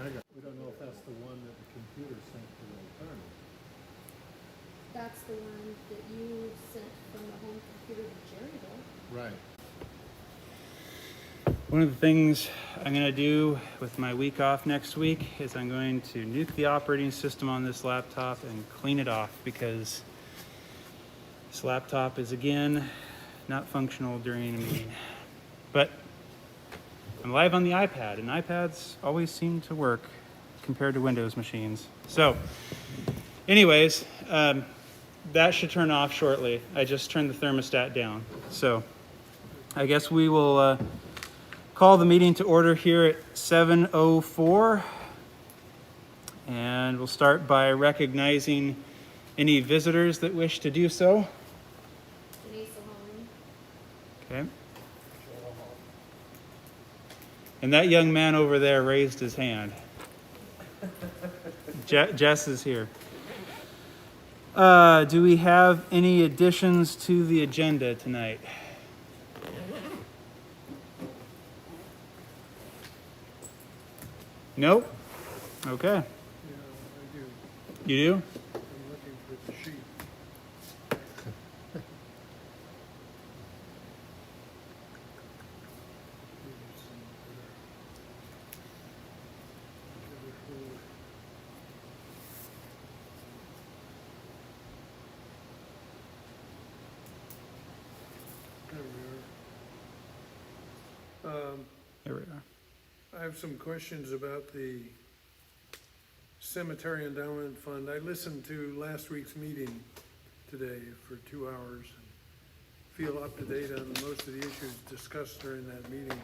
We don't know if that's the one that the computer sent to the attorney. That's the one that you sent from the home computer to Jerry, though. Right. One of the things I'm going to do with my week off next week is I'm going to nuke the operating system on this laptop and clean it off, because this laptop is again not functional during a meeting. But I'm live on the iPad, and iPads always seem to work compared to Windows machines. So anyways, that should turn off shortly. I just turned the thermostat down. So I guess we will call the meeting to order here at 7:04. And we'll start by recognizing any visitors that wish to do so. Denise Mahoney. Okay. And that young man over there raised his hand. Jess is here. Do we have any additions to the agenda tonight? Nope. Okay. Yeah, I do. You do? I'm looking for the sheet. There we are. There we are. I have some questions about the Cemetery Endowment Fund. I listened to last week's meeting today for 2 hours and feel up to date on most of the issues discussed during that meeting.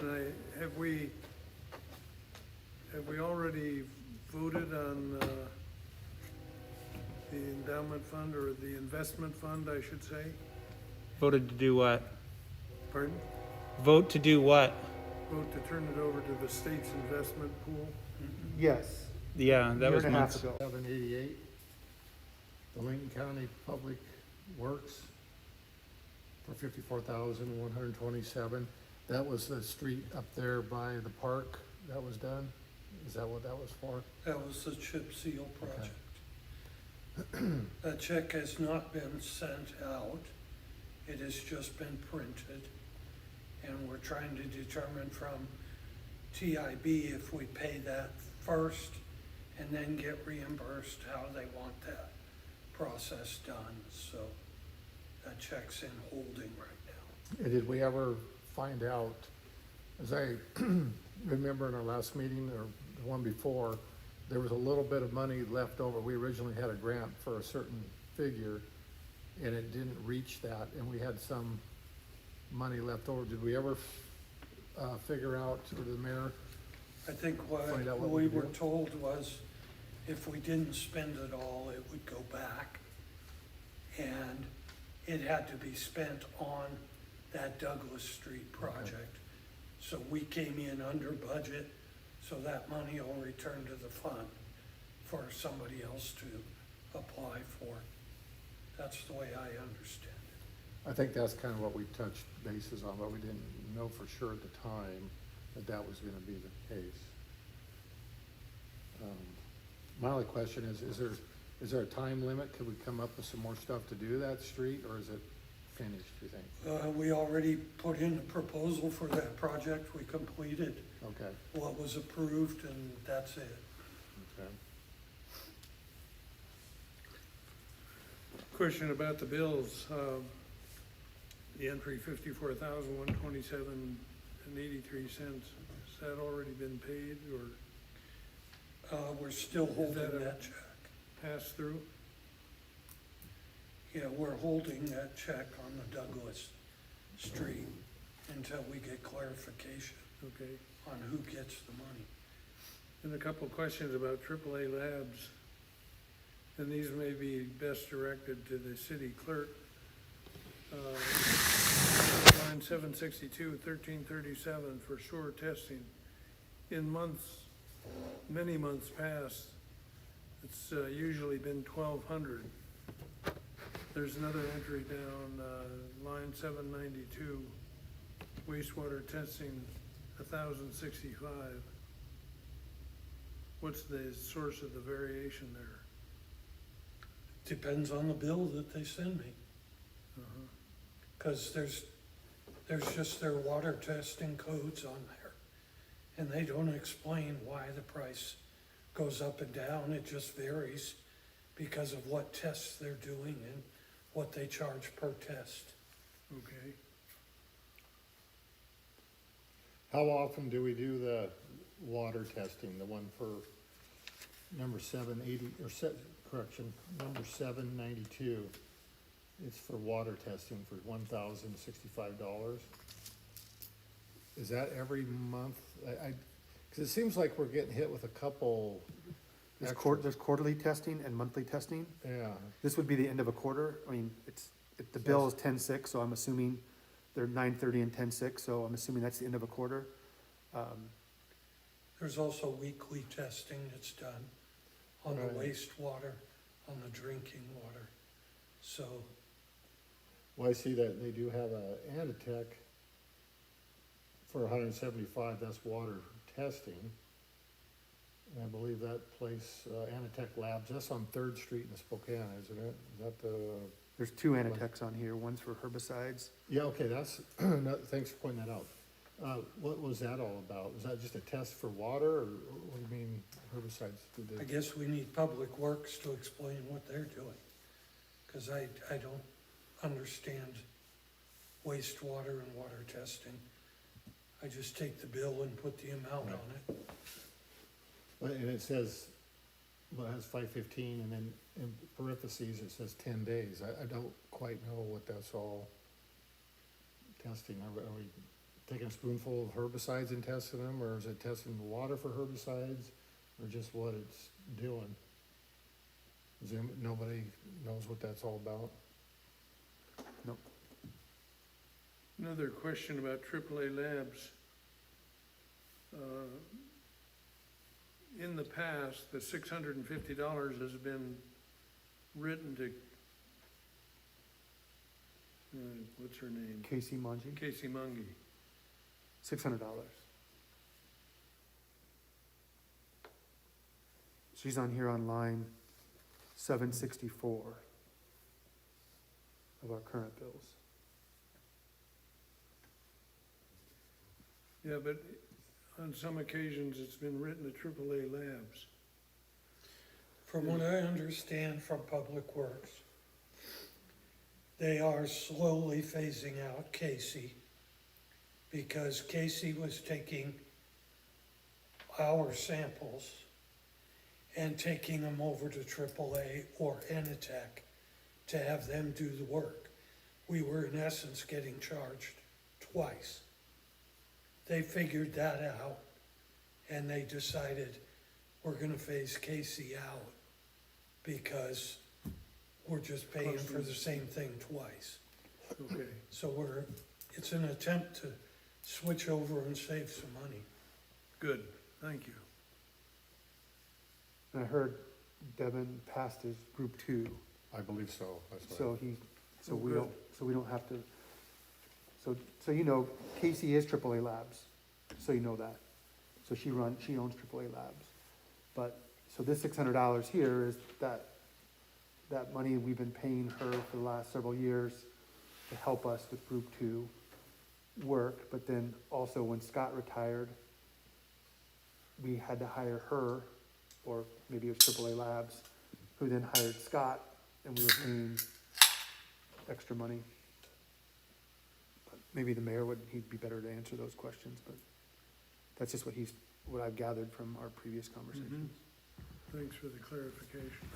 And have we already voted on the endowment fund, or the investment fund, I should say? Voted to do what? Pardon? Vote to do what? Vote to turn it over to the state's investment pool? Yes. Yeah, that was Year and a half months. ago. 788, the Lincoln County Public Works for $54,127. That was the street up there by the park that was done? Is that what that was for? That was the chip seal project. That check has not been sent out. It has just been printed. And we're trying to determine from TIB if we pay that first and then get reimbursed, how they want that process done. So that check's in holding right now. And did we ever find out, as I remember in our last meeting or the one before, there was a little bit of money left over. We originally had a grant for a certain figure and it didn't reach that, and we had some money left over. Did we ever figure out, or the mayor? I think Find out what what we we were do. told was if we didn't spend it all, it would go back. And it had to be spent on that Douglas Street project. So we came in under budget, so that money will return to the fund for somebody else to apply for. That's the way I understand it. I think that's kind of what we touched bases on, but we didn't know for sure at the time that that was gonna be the case. My only question is there a time limit? Could we come up with some more stuff to do that street, or is it finished, do you think? We already put in a proposal for that project. We completed Okay, what was approved, and that's it. okay. Question about the bills. The entry 54,127.83. Has that already been paid or We're still holding that a- that check. passed through? Yeah, we're holding that check on the Douglas Street until we get clarification Okay. on who gets the money. And a couple of questions about AAA Labs. And these may be best directed to the city clerk. Line 762, 1337 for shore testing. In many months past, it's usually been 1,200. There's another entry down line 792, wastewater testing 1,065. What's the source of the variation there? Depends on the bill that they send me. Uh-huh. Cause there's just their water testing codes on there. And they don't explain why the price goes up and down, it just varies because of what tests they're doing and what they charge per test. Okay. How often do we do the water testing, the one for number 780, correction, number 792? It's for water testing for $1,065. Is that every month? Cause it seems like we're getting hit with a couple There's extra. there's quarterly testing and monthly testing. Yeah, This would be the end of a quarter. I mean, the bill is 10/6, so I'm assuming they're 9/30 and 10/6, so I'm assuming that's the end of a quarter. There's also weekly testing that's done on the Right. wastewater, on the drinking water. So well, I see that they do have a Anatech for 175, that's water testing. And I believe that place, Anatech Labs, that's on Third Street in Spokane, isn't it? Is that the, There's two Anatechs on here, one's for herbicides. yeah, okay, that's, no, thanks for pointing that out. What was that all about? Was that just a test for water, or what do you mean herbicides? Did I they- guess we need Public Works to explain what they're doing. Cause I don't understand wastewater and water testing. I just take the bill and put the amount on it. Well, and it says, well, it has 515, and then in parentheses, it says 10 days. I don't quite know what that's all testing. Are we taking a spoonful of herbicides and testing them, or is it testing the water for herbicides, or just what it's doing? Nobody knows what that's all about? Another question about AAA Labs. In the past, the $650 has been written to, what's her name? Casey Monge, Casey Mungy. $600. She's on here on line 764 of our current bills. Yeah, but on some occasions, it's been written to AAA Labs. From what I understand from Public Works, they are slowly phasing out Casey because Casey was taking our samples and taking them over to AAA or Anatech to have them do the work. We were in essence getting charged twice. They figured that out and they decided we're gonna phase Casey out because we're just paying for the same thing twice. Okay, So it's an attempt to switch over and save some money. good, thank you. And I heard Devin passed his group 2, I believe so, that's what. so Oh, we good. don't have to, so you know, Casey is AAA Labs, so you know that. So she owns AAA Labs. But, so this $600 here is that money we've been paying her for the last several years to help us with group 2 work, but then also when Scott retired, we had to hire her, or maybe it was AAA Labs, who then hired Scott, and we were paying extra money. But maybe the mayor he'd be better to answer those questions, but that's just what I've gathered from our previous conversations. Thanks for the clarification.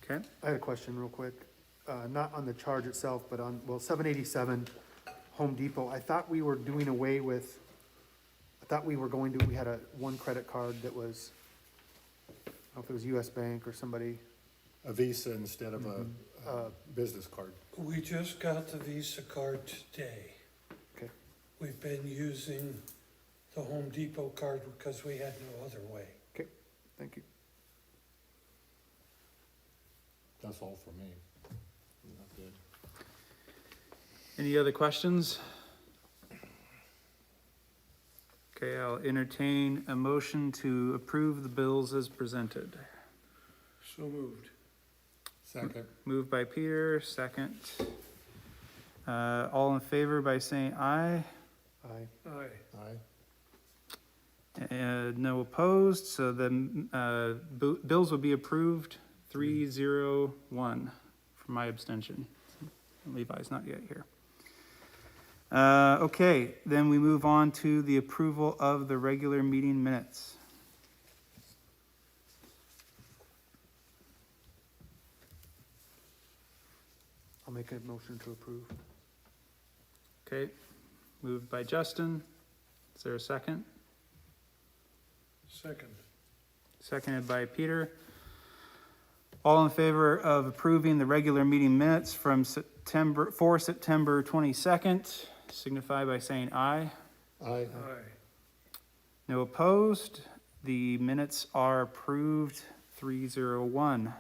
Okay. I had a question real quick, not on the charge itself, but on, 787 Home Depot. I thought we were doing away with, we had one credit card that was, I don't know if it was US Bank or somebody. A Visa instead of a business card. We just got the Visa card today. Okay. We've been using the Home Depot card because we had no other way. Thank you. That's all for me. Not good. Any other questions? Okay, I'll entertain a motion to approve the bills as presented. So moved. Second. Moved by Peter, second. All in favor by saying aye. Aye. Aye. Aye. No opposed, so then, bills will be approved 301 for my abstention. Levi's not yet here. Okay, then we move on to the approval of the regular meeting minutes. I'll make a motion to approve. Okay, moved by Justin. Is there a second? Second. Seconded by Peter. All in favor of approving the regular meeting minutes from September 22nd, signify by saying aye. Aye. Aye. No opposed. The minutes are approved 301.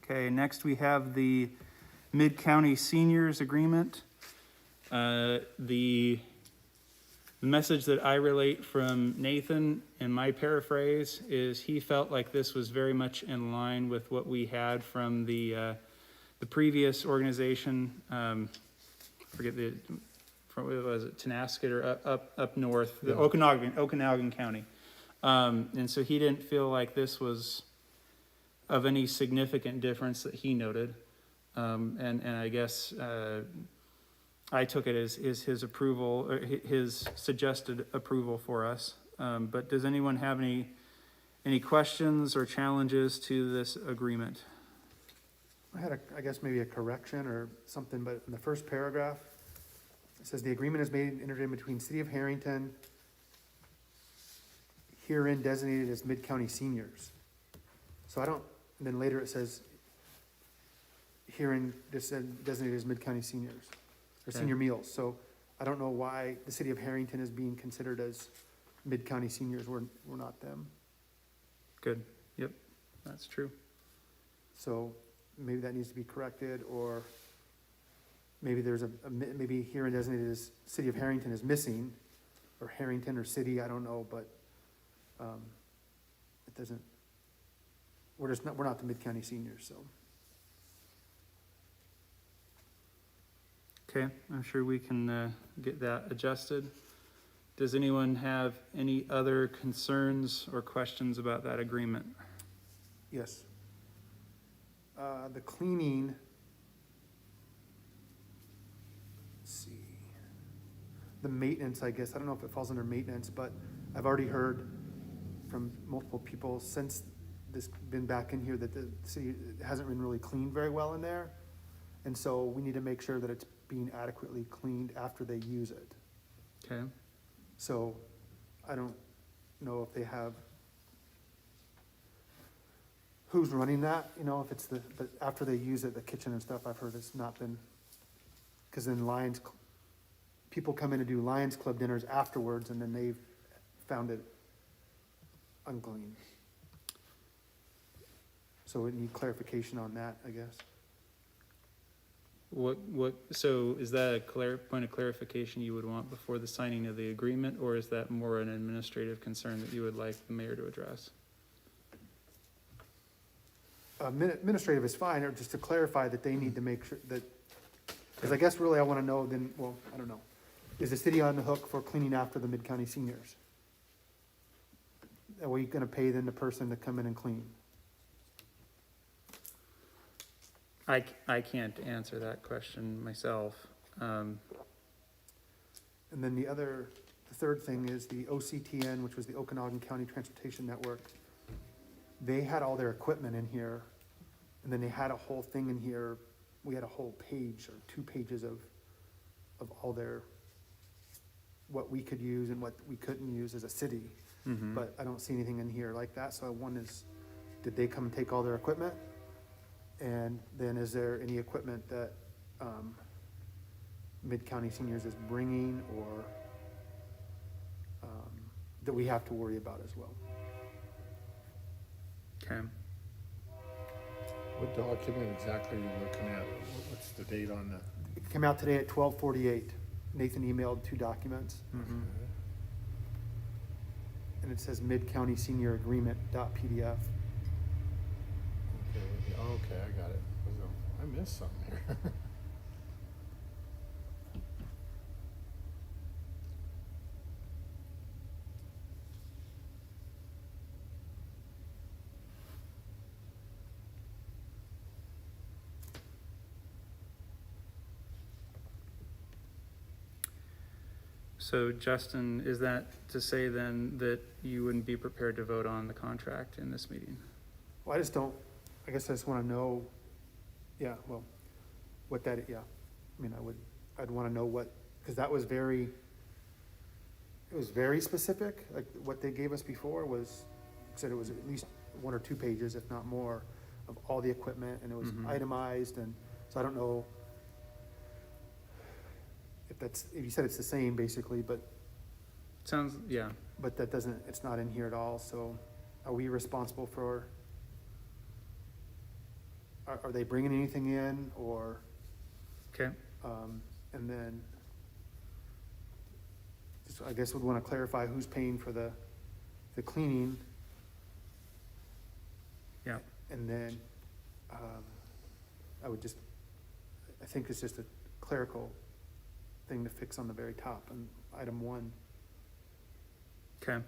Okay, next we have the Mid-County Seniors Agreement. The message that I relate from Nathan in my paraphrase is he felt like this was very much in line with what we had from the previous organization. Forget from what was it, Tenasket or up north, the Okanagan County. And so he didn't feel like this was of any significant difference that he noted. And I guess I took it as his approval, or his suggested approval for us. But does anyone have any questions or challenges to this agreement? I had I guess maybe a correction or something, but in the first paragraph, it says the agreement is made and entered in between City of Harrington, herein designated as Mid-County Seniors. So and then later it says herein designated as Mid-County Seniors, or Okay. senior meals. So I don't know why the City of Harrington is being considered as Mid-County Seniors. We're not them. Good, yep, that's true. So maybe that needs to be corrected, or maybe there's maybe here and designated as City of Harrington is missing, or Harrington or City, I don't know, but, it doesn't, we're not the Mid-County Seniors, so. Okay, I'm sure we can get that adjusted. Does anyone have any other concerns or questions about that agreement? Yes. The cleaning, let's see, the maintenance, I guess, I don't know if it falls under maintenance, but I've already heard from multiple people since this been back in here that the city hasn't been really cleaned very well in there. And so we need to make sure that it's being adequately cleaned after they use it. Okay, So I don't know if they have, who's running that, if it's but after they use it, the kitchen and stuff, I've heard it's not been, because then people come in and do Lions Club dinners afterwards, and then they've found it unclean. So we need clarification on that, I guess. so is that a point of clarification you would want before the signing of the agreement, or is that more an administrative concern that you would like the mayor to address? Administrative is fine, or just to clarify that they need to make sure that, because I guess really I want to know then, well, I don't know. Is the city on the hook for cleaning after the Mid-County Seniors? Are we going to pay then the person to come in and clean? I can't answer that question myself. And then the third thing is the OCTN, which was the Okanagan County Transportation Network. They had all their equipment in here, and then they had a whole thing in here. We had a whole page or 2 pages of all what we could use and what we couldn't use as a city. Mhm. But I don't see anything in here like that. So one is, did they come and take all their equipment? And then is there any equipment that Mid-County Seniors is bringing, or that we have to worry about as well? Okay. What document exactly are you looking at? What's the date on that? It came out today at 12:48. Nathan emailed 2 documents. Mhm. and it says Mid-County Senior Agreement .pdf. Okay, I got it. I missed something here. So Justin, is that to say then that you wouldn't be prepared to vote on the contract in this meeting? Well, I guess I just wanna know, yeah, well, what that, yeah. I mean, I'd wanna know what, cause that was it was very specific, like what they gave us before was, said it was at least 1 or 2 pages, if not more, of all the equipment, and it was Mhm. itemized, and so I don't know if you said it's the same, basically, but Sounds, yeah. that doesn't, it's not in here at all, so are we responsible for, are they bringing anything in, or, Okay. and then, just, I guess we'd wanna clarify who's paying for the cleaning, Yeah. and then, I think it's just a clerical thing to fix on the very top, on item 1. Okay.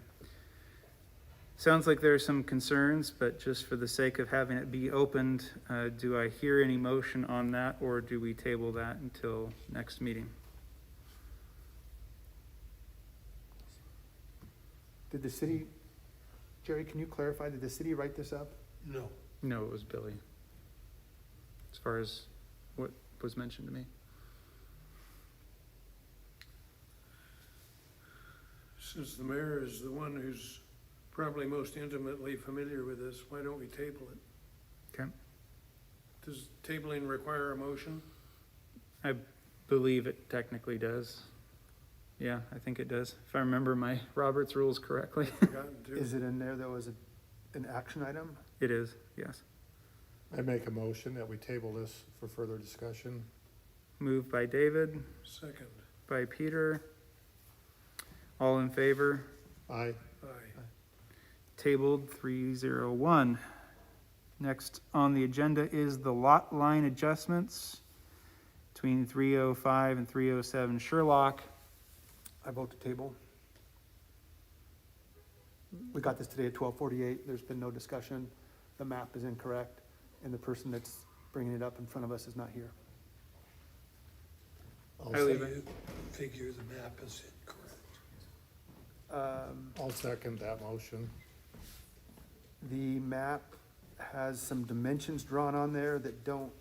Sounds like there are some concerns, but just for the sake of having it be opened, do I hear any motion on that, or do we table that until next meeting? Did the city, Jerry, can you clarify, did the city write this up? No. No, it was Billy. As far as what was mentioned to me. Since the mayor is the one who's probably most intimately familiar with this, why don't we table it? Okay. Does tabling require a motion? I believe it technically does. Yeah, I think it does. If I remember my Robert's rules correctly. Forgotten to. Is it in there, though, as an action item? It is, yes. I make a motion that we table this for further discussion. Moved by David, Second. by Peter. All in favor? Aye. Aye. Tabled 301. Next on the agenda is the lot line adjustments between 305 and 307 Sherlock. I vote to table. We got this today at 12:48, there's been no discussion, the map is incorrect, and the person that's bringing it up in front of us is not here. I'll I So leave it. you figure the map is incorrect. I'll second that motion. The map has some dimensions drawn on there that don't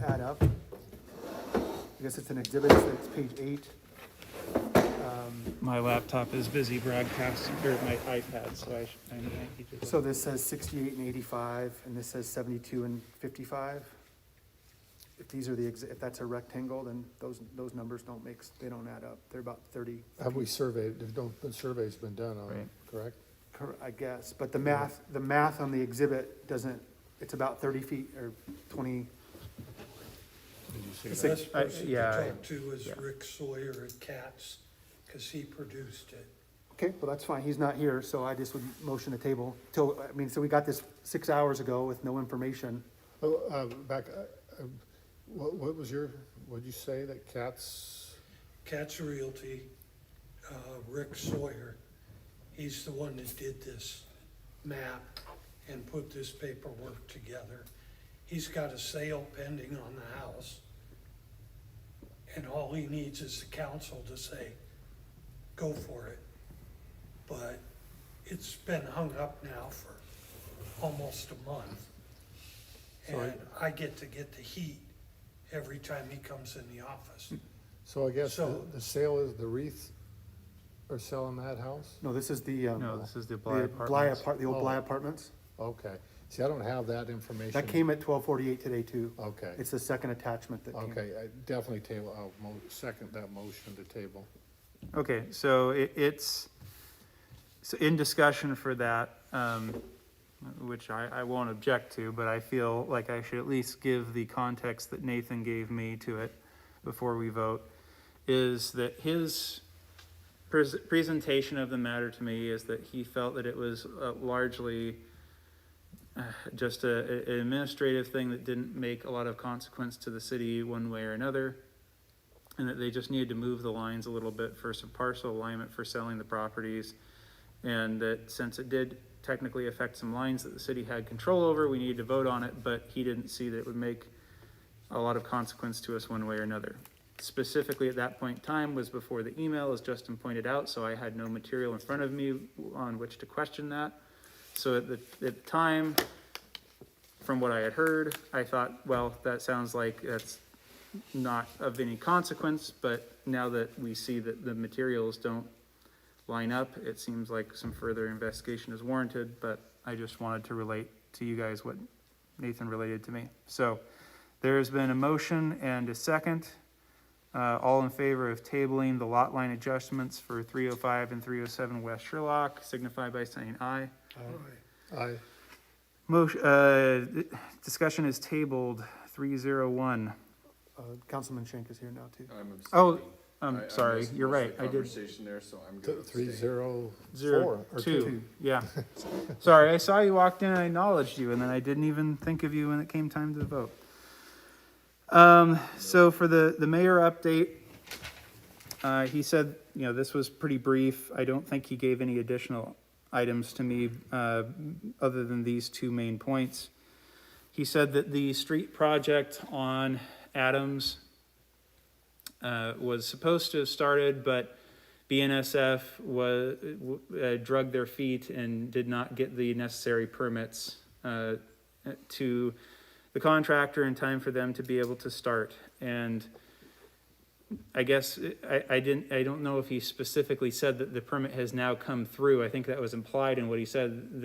add up. I guess it's an exhibit, it's page 8. My laptop is busy broadcasting, or my iPad, so I need to. So this says 68 and 85, and this says 72 and 55. If these are if that's a rectangle, then those numbers they don't add up. They're about 30. Have we surveyed, the survey's been done on it, Right. correct? I guess, but the math on the exhibit doesn't, it's about 30 feet or 20. Did you see It's that? like- Best person to yeah, talk to is yeah. Rick Sawyer at Katz, because he produced it. Okay, well, that's fine. He's not here, so I just would motion to table till, so we got this 6 hours ago with no information. Oh, what was what'd you say, that Katz? Katz Realty, Rick Sawyer, he's the one that did this map and put this paperwork together. He's got a sale pending on the house. And all he needs is the council to say, go for it. But it's been hung up now for almost a month. So And I get to get the heat every time he comes in the office. So I guess So- the sale is the Wreath are selling that house? No, this is the, No, this is the the Bly Apartments. the old Oh. Bly Apartments. Okay, see, I don't have that information. That came at 12:48 today, too. Okay, It's the second attachment that came. okay, I definitely table, I'll second that motion to table. Okay, so it's in discussion for that, which I won't object to, but I feel like I should at least give the context that Nathan gave me to it before we vote, is that his presentation of the matter to me is that he felt that it was largely just an administrative thing that didn't make a lot of consequence to the city one way or another, and that they just needed to move the lines a little bit for some parcel alignment for selling the properties, and that since it did technically affect some lines that the city had control over, we needed to vote on it, but he didn't see that it would make a lot of consequence to us one way or another. Specifically at that point in time was before the email, as Justin pointed out, so I had no material in front of me on which to question that. So at the time, from what I had heard, I thought, well, that sounds like that's not of any consequence, but now that we see that the materials don't line up, it seems like some further investigation is warranted, but I just wanted to relate to you guys what Nathan related to me. So there's been a motion and a second. All in favor of tabling the lot line adjustments for 305 and 307 West Sherlock, signify by saying aye. Aye. Motion, discussion is tabled, 301. Councilman Schenk is here now too. I'm Oh, abstaining. I'm I sorry, missed you're most of right, the I did. Conversation there, so I'm good. 304 or 2, yeah. Sorry, I saw you walked in, I acknowledged you, and then I didn't even think of you when it came time to vote. So for the mayor update, he said, this was pretty brief. I don't think he gave any additional items to me, other than these two main points. He said that the street project on Adams, was supposed to have started, but BNSF dragged their feet and did not get the necessary permits to the contractor in time for them to be able to start. And I guess I don't know if he specifically said that the permit has now come through. I think that was implied in what he said,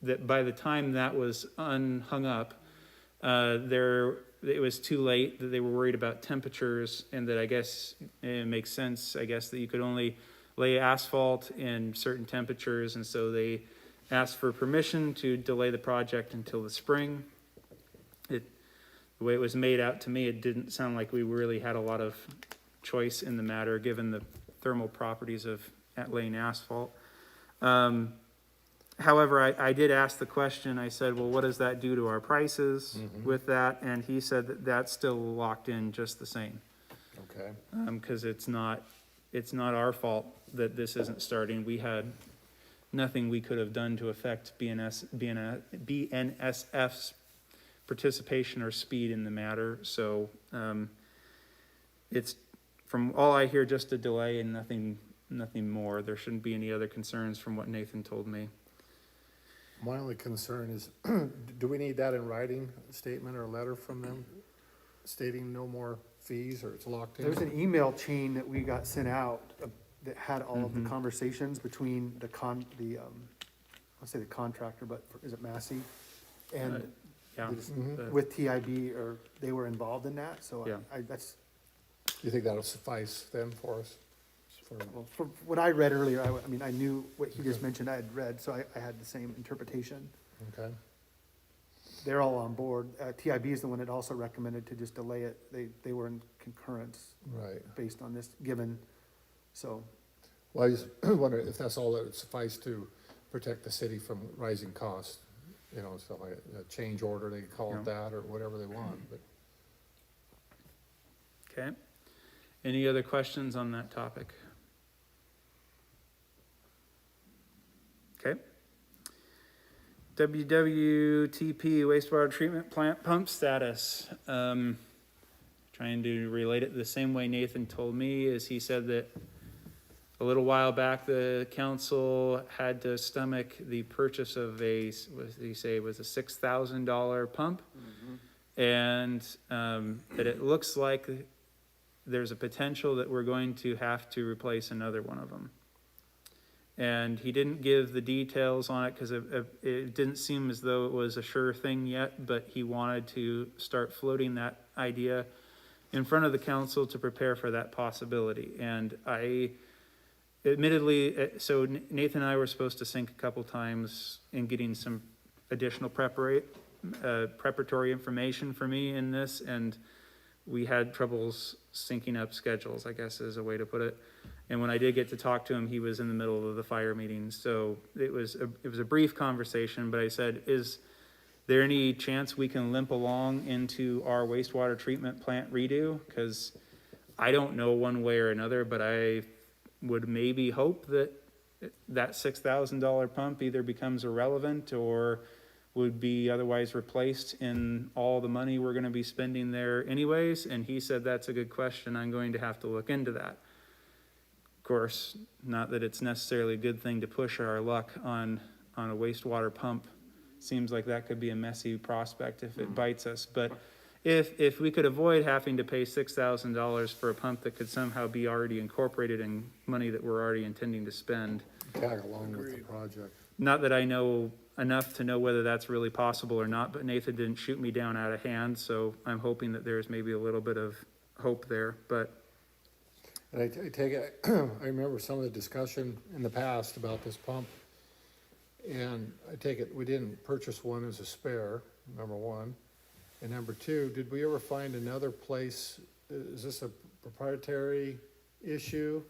that by the time that was hung up, it was too late, that they were worried about temperatures, and that I guess it makes sense, I guess, that you could only lay asphalt in certain temperatures, and so they asked for permission to delay the project until the spring. The way it was made out to me, it didn't sound like we really had a lot of choice in the matter, given the thermal properties of laying asphalt. However, I did ask the question, I said, well, what does that do to our prices with that? And he said that that's still locked in just the same. Okay. Because it's not our fault that this isn't starting. We had nothing we could have done to affect BNSF's participation or speed in the matter. So it's, from all I hear, just a delay and nothing more. There shouldn't be any other concerns from what Nathan told me. My only concern is, do we need that in writing, a statement or a letter from them stating no more fees, or it's locked in? There's an email chain that we got sent out that had all of the conversations between I'll say the contractor, but is it Massey? And Yeah. with TIB, or they were involved in that, so Yeah. that's, You think that'll suffice then for us? well, from what I read earlier, I mean, I knew what he just mentioned, I had read, so I had the same interpretation. Okay. They're all on board. TIB is the one that also recommended to just delay it. They were in concurrence Right. based on this, given, so. Well, I just wonder if that's all that would suffice to protect the city from rising costs. Stuff like a change order, they call it that, or whatever they want, but. Okay. Any other questions on that topic? Okay. Wwtp wastewater treatment plant pump status. Trying to relate it the same way Nathan told me, is he said that a little while back, the council had to stomach the purchase of what did he say, was a $6,000 pump? And that it looks like there's a potential that we're going to have to replace another one of them. And he didn't give the details on it because it didn't seem as though it was a sure thing yet, but he wanted to start floating that idea in front of the council to prepare for that possibility. And admittedly, so Nathan and I were supposed to sync a couple times in getting some additional preparatory information for me in this, and we had troubles syncing up schedules, I guess is a way to put it. And when I did get to talk to him, he was in the middle of the fire meeting. So it was a brief conversation, but I said, is there any chance we can limp along into our wastewater treatment plant redo? Because I don't know one way or another, but I would maybe hope that that $6,000 pump either becomes irrelevant or would be otherwise replaced in all the money we're gonna be spending there anyways. And he said, that's a good question. I'm going to have to look into that. Of course, not that it's necessarily a good thing to push our luck on a wastewater pump. Seems like that could be a messy prospect if it bites us. But if we could avoid having to pay $6,000 for a pump that could somehow be already incorporated in money that we're already intending to spend. Tag along with the Agreed. project. Not that I know enough to know whether that's really possible or not, but Nathan didn't shoot me down out of hand, so I'm hoping that there's maybe a little bit of hope there, but And I take it, I remember some of the discussion in the past about this pump. And I take it, we didn't purchase one as a spare, number one. And number two, did we ever find another place, is this a proprietary issue?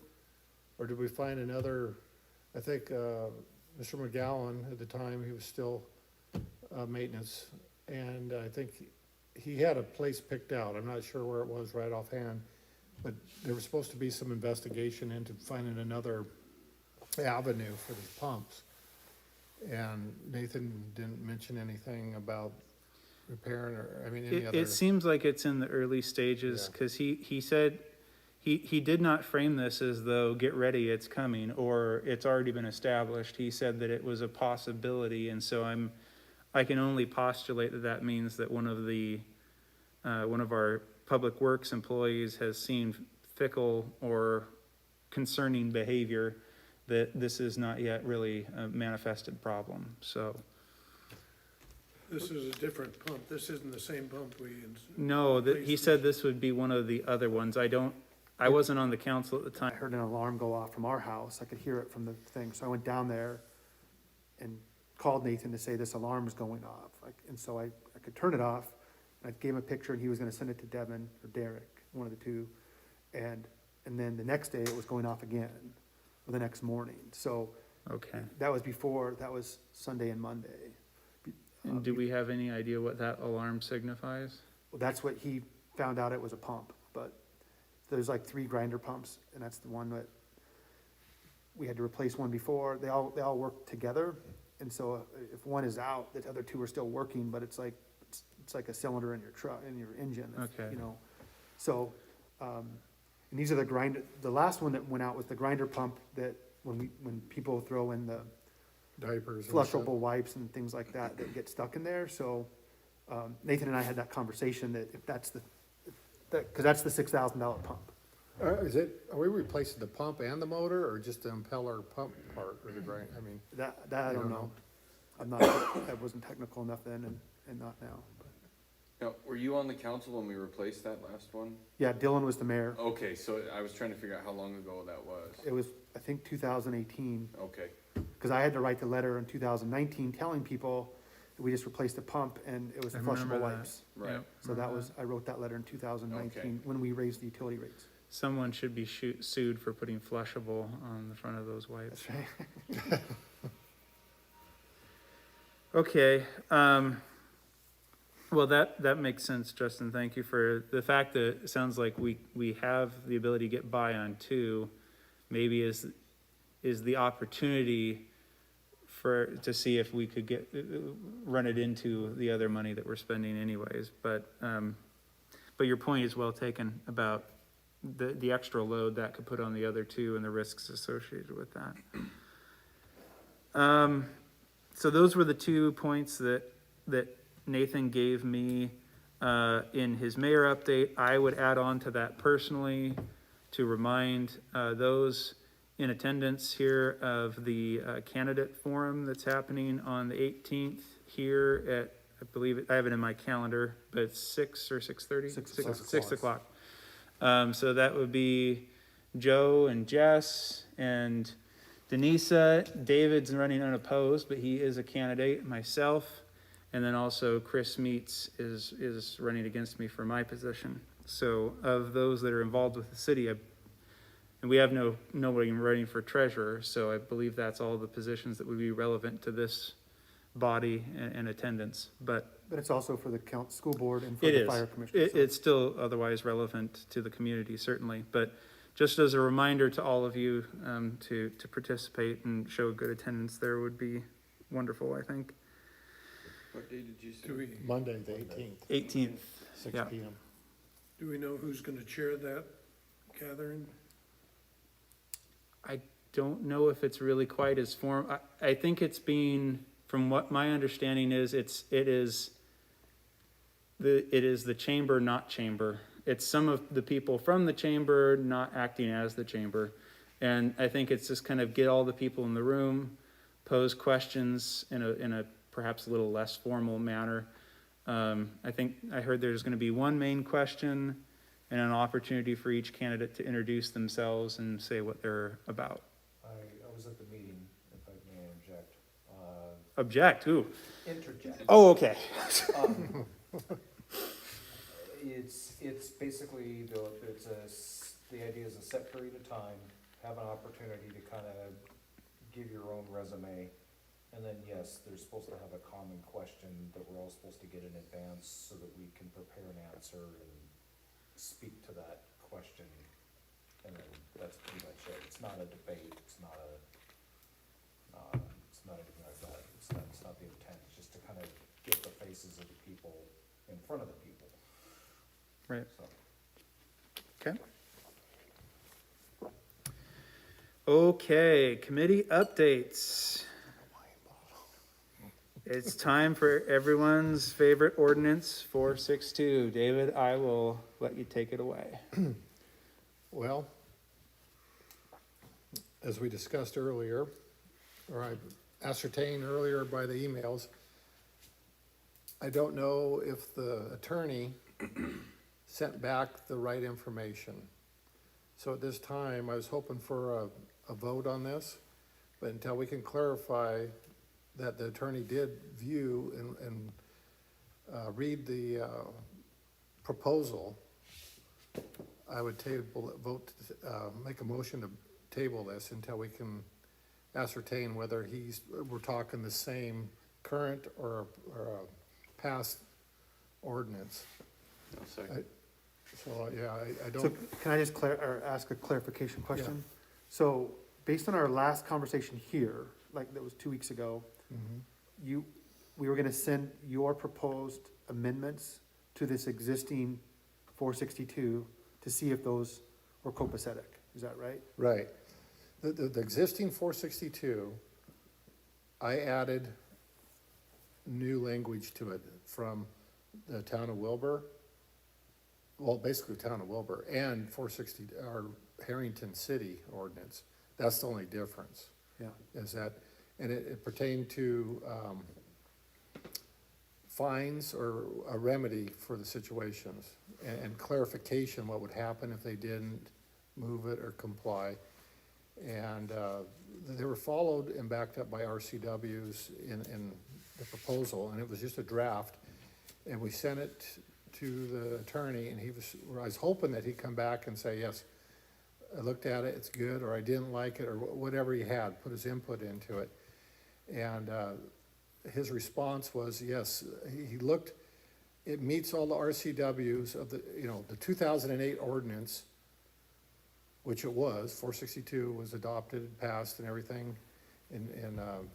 Or did we find another, I think, Mr. McGowan, at the time, he was still, maintenance. And I think he had a place picked out, I'm not sure where it was right offhand. But there was supposed to be some investigation into finding another avenue for these pumps. And Nathan didn't mention anything about repairing or, I mean, any other. it seems like it's in the early stages, Yeah. because he said, he did not frame this as though, get ready, it's coming, or it's already been established. He said that it was a possibility, and so I can only postulate that that means that one of our Public Works employees has seen fickle or concerning behavior, that this is not yet really a manifested problem, so. This is a different pump. This isn't the same pump we. No, that, he said this would be one of the other ones. I wasn't on the council at the I time. heard an alarm go off from our house. I could hear it from the thing. So I went down there and called Nathan to say this alarm is going off. And so I could turn it off. I gave him a picture and he was gonna send it to Devin or Derek, one of the two. And then the next day it was going off again, or the next morning. So Okay. that was Sunday and Monday. And do we have any idea what that alarm signifies? Well, that's what he found out, it was a pump, but there's like 3 grinder pumps, and that's the one that we had to replace one before. They all work together, and so if one is out, the other 2 are still working, but it's like a cylinder in your truck, in your engine, Okay. you know? So, and these are the last one that went out was the grinder pump that when people throw in the Diapers and stuff. flushable wipes and things like that get stuck in there, so, Nathan and I had that conversation that if that's cause that's the $6,000 pump. Are we replacing the pump and the motor, or just the impeller pump part, or the grind, I mean, That I You don't don't know. know? I wasn't technical enough then and not now, but, Now, were you on the council when we replaced that last one? yeah, Dylan was the mayor. Okay, so I was trying to figure out how long ago that was. It was, I think, 2018, Okay, cause I had to write the letter in 2019 telling people that we just replaced the pump and it was the I remember flushable that. wipes. right. Yep, So that remember was, I wrote that letter in 2019 Okay. when we raised the utility rates. Someone should be sued for putting flushable on the front of those wipes. That's right. Okay, well, that makes sense, Justin, thank you for the fact that it sounds like we have the ability to get by on 2, maybe is the opportunity to see if we could run it into the other money that we're spending anyways, but your point is well taken about the extra load that could put on the other 2 and the risks associated with that. So those were the 2 points that Nathan gave me in his mayor update. I would add on to that personally to remind those in attendance here of the candidate forum that's happening on the 18th here at, I believe, I have it in my calendar, but it's 6 or 6:30? 6 o'clock. So that would be Joe and Jess and Denisa. David's running unopposed, but he is a candidate, myself. And then also Chris Meets is running against me for my position. So of those that are involved with the city, and And we have nobody running for treasurer, so I believe that's all the positions that would be relevant to this body and attendance. But But it's also for the school board and for it the is. fire commissioner. so- It's still otherwise relevant to the community, certainly. But just as a reminder to all of you, to participate and show good attendance there would be wonderful, I think. What day did you say? Do we, Monday, the 18th, 18th. 6 Yeah. PM. do we know who's gonna chair that gathering? I don't know if it's really quite as I think it's being, from what my understanding is, it is the chamber, not chamber. It's some of the people from the chamber not acting as the chamber. And I think it's just kind of get all the people in the room, pose questions in a perhaps a little less formal manner. I think I heard there's gonna be one main question and an opportunity for each candidate to introduce themselves and say what they're about. I was at the meeting, if I may interject. Object, ooh. Interject. Oh, okay. It's basically, the idea is a set period of time, have an opportunity to kind of give your own resume. And then, yes, they're supposed to have a common question that we're all supposed to get in advance so that we can prepare an answer and speak to that question. And then that's pretty much it. It's not a debate, it's not anything like that. It's not the intent, it's just to kind of get the faces of the people in front of the people, Right, so. okay. Okay, committee updates. It's time for everyone's favorite ordinance, 462. David, I will let you take it away. Well, as we discussed earlier, or I ascertained earlier by the emails, I don't know if the attorney sent back the right information. So at this time, I was hoping for a vote on this, but until we can clarify that the attorney did view and read the proposal, I would make a motion to table this until we can ascertain whether we're talking the same current or a past ordinance. I'll second. So, yeah, I So don't, can I just ask a clarification question? So based on our last conversation here, like that was 2 weeks ago, Mhm. we were gonna send your proposed amendments to this existing 462 to see if those were copacetic, is that right? Right. The existing 462, I added new language to it from the town of Wilbur. Well, basically town of Wilbur and 460, our Harrington City ordinance. That's the only difference, Yeah. is that, and it pertained to fines or a remedy for the situations and clarification, what would happen if they didn't move it or comply. And they were followed and backed up by RCWs in the proposal, and it was just a draft. And we sent it to the attorney, and I was hoping that he'd come back and say, yes, I looked at it, it's good, or I didn't like it, or whatever he had, put his input into it. And his response was, yes, he looked, it meets all the RCWs of the 2008 ordinance, which it was, 462 was adopted, passed and everything in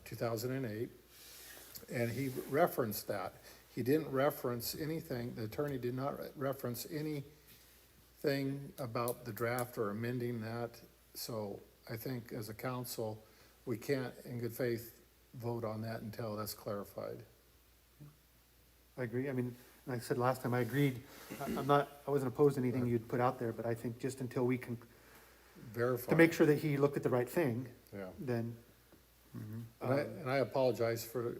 2008. And he referenced that. He didn't reference anything, the attorney did not reference anything about the draft or amending that. So I think as a council, we can't, in good faith, vote on that until that's clarified. I agree, I mean, like I said last time, I agreed, I wasn't opposed to anything you'd put out there, but I think just until we can, Verify. to make sure that he looked at the right thing, Yeah. then. And I apologize for,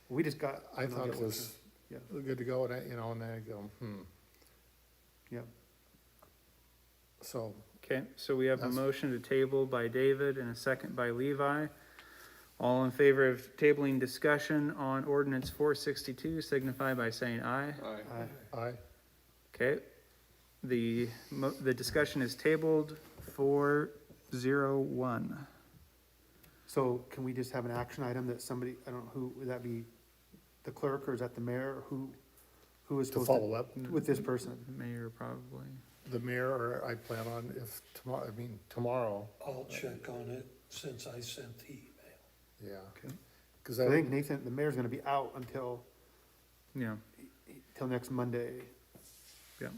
We just got. I thought it was Yeah, good to go, and and then I go, yeah. So, Okay, so we have a That's- motion to table by David and a second by Levi. All in favor of tabling discussion on ordinance 462 signify by saying aye. Aye. I, Okay, the discussion is tabled for 0-1. So can we just have an action item that somebody, I don't know, who, would that be the clerk or is that the mayor? Or who is To supposed to? follow up, With this person? Mayor, probably. the mayor, or I plan on, if tomorrow, I'll check on it since I sent the email. yeah. Okay. Cause I think Nathan, the mayor's gonna be out until Yeah, next Monday, yeah,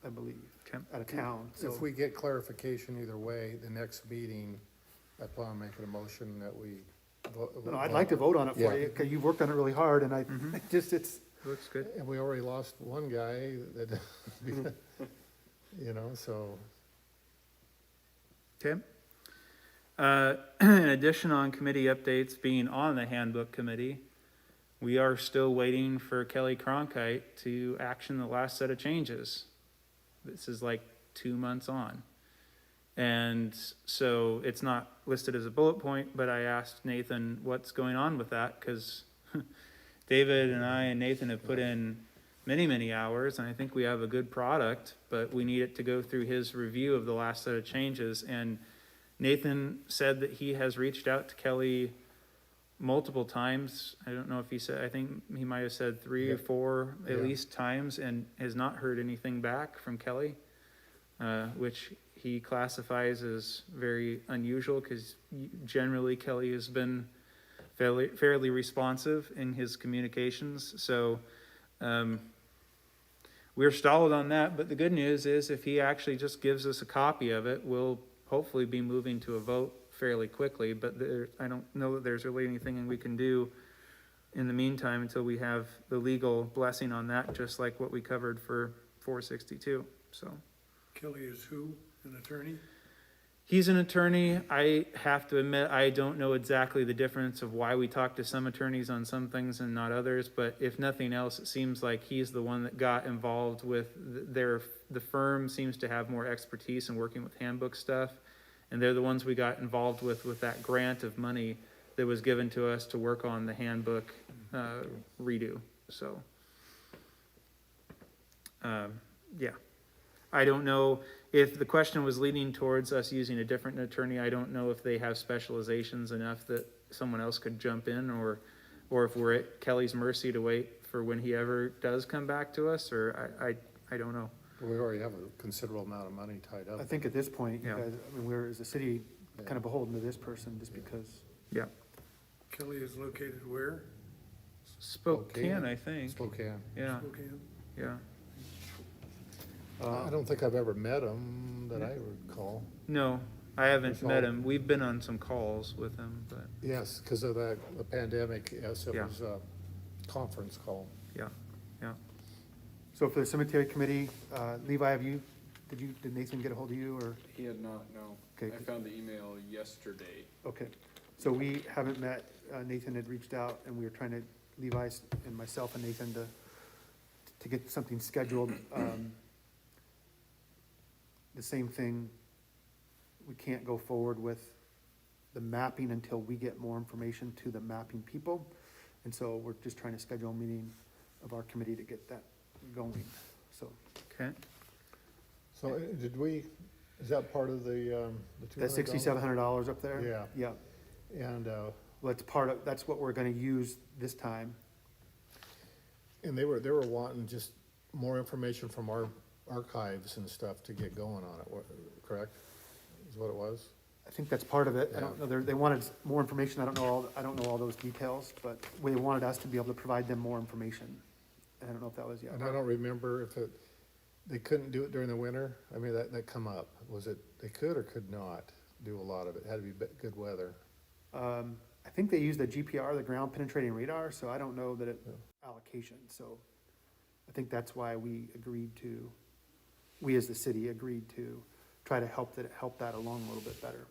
I believe, okay. out of town, so. if we get clarification either way, the next meeting, I plan on making a motion that we vote. No, I'd like to vote on it for Yeah. you, cause you've worked on it really hard and I, Mhm. it's, Looks good. And we already lost one guy that, you know, so, Okay. In addition, on committee updates, being on the handbook committee, we are still waiting for Kelly Cronkite to action the last set of changes. This is like 2 months on. And so it's not listed as a bullet point, but I asked Nathan what's going on with that, because David and I and Nathan have put in many, many hours, and I think we have a good product, but we need it to go through his review of the last set of changes. And Nathan said that he has reached out to Kelly multiple times. I don't know if he said, I think he might have said 3 or Yeah. 4 at Yeah. least times, and has not heard anything back from Kelly, which he classifies as very unusual, because generally Kelly has been fairly responsive in his communications. So we're stalled on that, but the good news is if he actually just gives us a copy of it, we'll hopefully be moving to a vote fairly quickly. But I don't know that there's really anything we can do in the meantime until we have the legal blessing on that, just like what we covered for 462. So Kelly is who, an attorney? he's an attorney. I have to admit, I don't know exactly the difference of why we talk to some attorneys on some things and not others, but if nothing else, it seems like he's the one that got involved with the firm seems to have more expertise in working with handbook stuff, and they're the ones we got involved with that grant of money that was given to us to work on the handbook redo. So yeah, I don't know if the question was leading towards us using a different attorney. I don't know if they have specializations enough that someone else could jump in, or if we're at Kelly's mercy to wait for when he ever does come back to us, or I don't know. we already have a considerable amount of money tied up. I think at this point, you Yeah. guys, I mean, we're, as a city, kind of beholden to this person just because. Yeah, Kelly is located where? Spokane, I think. Spokane. Yeah, Spokane? yeah. I don't think I've ever met him that I recall. No, I haven't There's met all- him. We've been on some calls with him, but Yes, because of the pandemic, yes, it Yeah. was a conference call. yeah, yeah. So for the cemetery committee, Levi, did Nathan get a hold of you or? He had not, no. Okay. I found the email yesterday. Okay, so we haven't met, Nathan had reached out and we were trying to, Levi and myself and Nathan to get something scheduled. The same thing, we can't go forward with the mapping until we get more information to the mapping people. And so we're just trying to schedule a meeting of our committee to get that going, so. Okay. So is that part of the $200? That's $6,700 up there? Yeah. Yeah, And, well, that's what we're gonna use this time. and they were wanting just more information from our archives and stuff to get going on it, correct? Is what it was? I think that's part of it. I don't know, they wanted more information. I don't know all those details, but they wanted us to be able to provide them more information. And I don't know if that was, And I don't remember if they couldn't do it during the winter. I mean, that come up. Was it, they could or could not do a lot of it? Had to be good weather. I think they used the GPR, the ground penetrating radar, so I don't know that it, allocation, so I think that's why we as the city agreed to try to help that along a little bit better.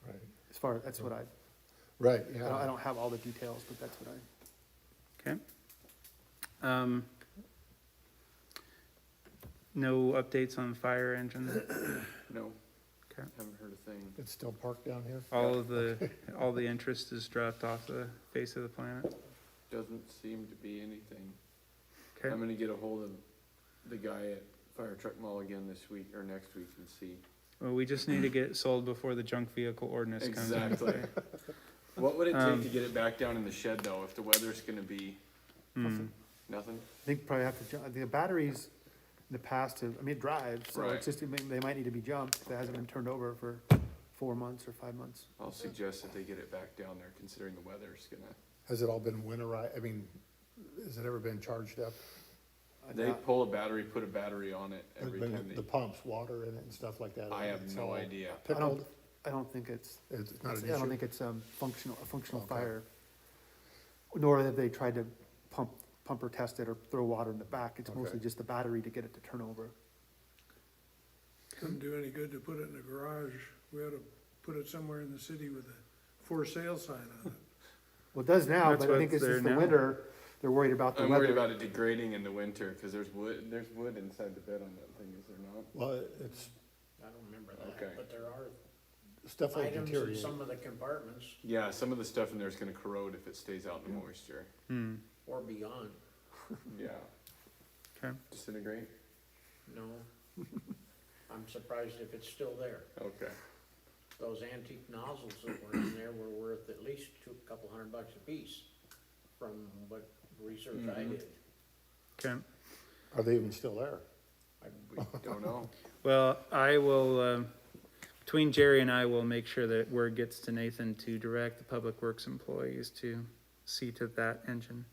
Right. That's what I Right, yeah. don't have all the details, but that's what I. Okay. No updates on fire engine? No. Okay. Haven't heard a thing. It's still parked down here? All the interest is dropped off the face of the planet? Doesn't seem to be anything. Okay, I'm gonna get a hold of the guy at Fire Truck Mall again this week or next week and see. Well, we just need to get it sold before the junk vehicle ordinance comes into Exactly. play. What would it take Um, to get it back down in the shed though, if the weather's gonna be Hmm. nothing? I think probably have to, the batteries in the past have, I mean, it drives, so Right. it's just, they might need to be jumped if it hasn't been turned over for 4 months or 5 months. I'll suggest that they get it back down there, considering the weather's gonna, Has it all been winterized? I mean, has it ever been charged up? they pull a battery, put a battery on it every time The they, pumps, water in it and stuff like that? I have It's no all idea. Pickled? I don't think it's, It's not an I don't issue? think it's, a functional Okay. fire. Nor have they tried to pump or test it or throw water in the back. It's mostly Okay. just the battery to get it to turn over. Couldn't do any good to put it in a garage. We ought to put it somewhere in the city with a for sale sign on it. Well, it does now, That's but I think what's it's just there the now. winter, they're worried about the I'm worried weather. about it degrading in the winter, cause there's wood inside the bed on that thing, is there not? Well, it's I don't remember Okay. that, but there are stuff like items in deteriorate. some of the compartments Yeah, some of the stuff in there is gonna corrode if it stays out in the moisture. Hmm. or beyond, Yeah. Okay. Disintegrate? no. I'm surprised if it's still there. Okay. Those antique nozzles that were in there were worth at least couple $100 a piece from what research I Mhm. did. Okay. Are they even still there? We don't know. Well, I will, between Jerry and I will make sure that word gets to Nathan to direct the Public Works employees to see to that engine.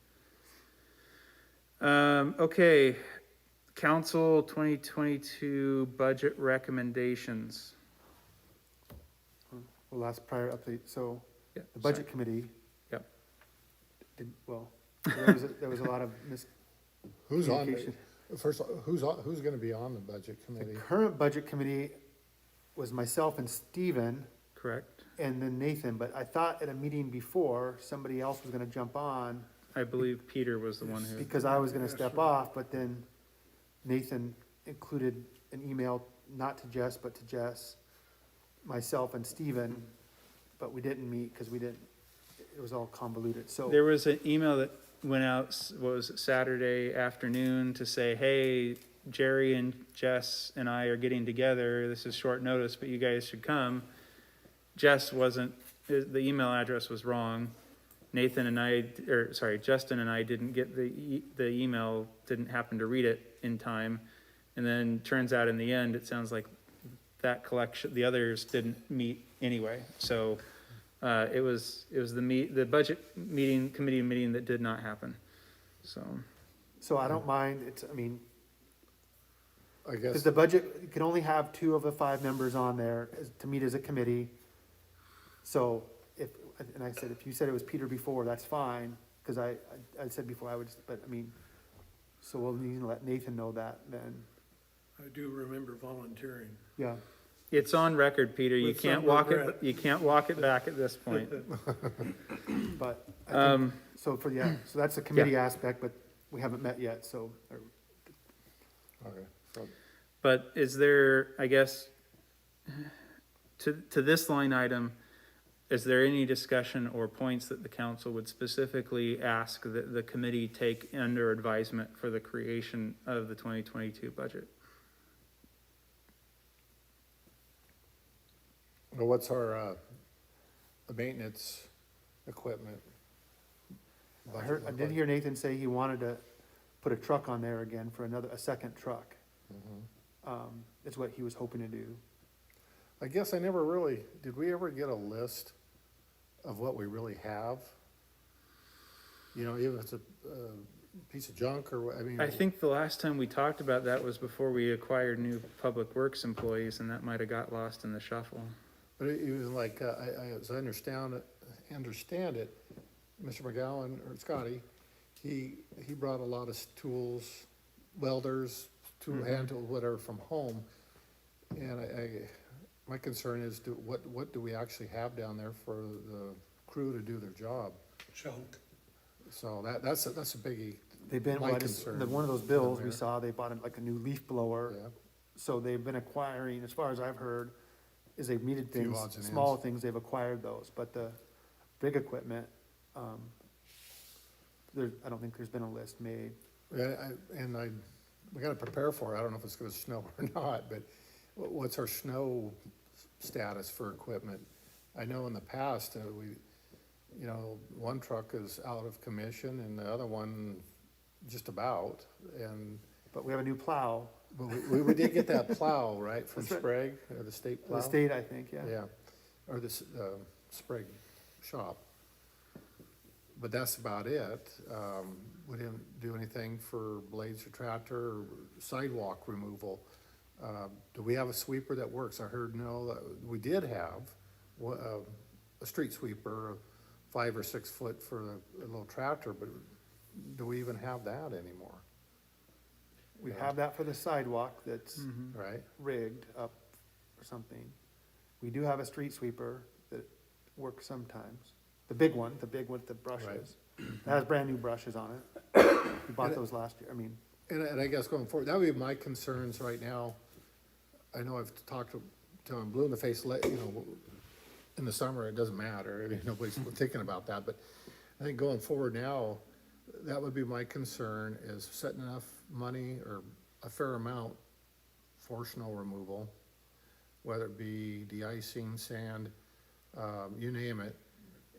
Okay, council 2022 budget recommendations. Well, last prior update, so Yeah, the budget committee. Yep. Well, there was a lot of Who's on, miscommunication. first, of all, who's gonna be on the budget The committee? current budget committee was myself and Steven Correct. and then Nathan, but I thought at a meeting before, somebody else was gonna jump on I believe Peter was the one who, because I was gonna Yes, step sir. off, but then Nathan included an email, not to Jess, but to Jess, myself and Steven, but we didn't meet because it was all convoluted, so. there was an email that went out, what was it, Saturday afternoon to say, hey, Jerry and Jess and I are getting together. This is short notice, but you guys should come. Jess wasn't, the email address was wrong. Justin and I didn't get the email, didn't happen to read it in time. And then turns out in the end, it sounds like that collection, the others didn't meet anyway. So, it was the budget committee meeting that did not happen. So, So I don't mind, I because guess, the budget, you can only have 2 of the 5 members on there to meet as a committee. So and I said, if you said it was Peter before, that's fine, because I said before I would, so we'll need to let Nathan know that then, I do remember volunteering. yeah. it's on record, Peter. You With some can't walk it, regret. you can't walk it back at this point. But, I think, Um, so so that's the committee aspect, but we haven't met yet, so, okay, so, but is there, I guess, to this line item, is there any discussion or points that the council would specifically ask that the committee take under advisement for the creation of the 2022 budget? well, what's our, the maintenance equipment? I did hear Nathan say he wanted to put a truck on there again for a second truck. Is what he was hoping to do. I guess I never really, did we ever get a list of what we really have? You know, even if it's a piece of junk or, what? I mean. I think the last time we talked about that was before we acquired new public works employees, and that might have got lost in the shuffle. But even like, as I understand it, Mr. McGowan or Scotty, he brought a lot of tools, welders, hand tools, whatever from home. And my concern is what do we actually have down there for the crew to do their job? Junk. So that's a biggie. They've been, My well, I just- concern one of those bills down we there. saw, they bought like a new leaf blower. Yeah. So they've been acquiring, as far as I've heard, is they've needed Few things, odds and small ends. things, they've acquired those, but the big equipment, I don't think there's been a list made. Yeah, we gotta prepare for it. I don't know if it's gonna snow or not, but what's our snow status for equipment? I know in the past, one truck is out of commission and the other one just about, and, But we have a new plow, but we did get that plow, right, from That's right. Sprague, or the state plow? the state, I think, yeah. Yeah, or the Sprague shop. But that's about it. We didn't do anything for blades or tractor or sidewalk removal. Do we have a sweeper that works? I heard no, that we did have a street sweeper, 5 or 6 foot for a little tractor, but do we even have that anymore? We have that for the sidewalk that's Right? rigged up or something. We do have a street sweeper that works sometimes. The big one with the brushes. It has brand new brushes on it. We bought those last year, And I guess going forward, that would be my concerns right now. I know I've talked to him blue in the face, in the summer, it doesn't matter, nobody's thinking about that, but I think going forward now, that would be my concern, is setting enough money or a fair amount for snow removal, whether it be de-icing, sand, you name it.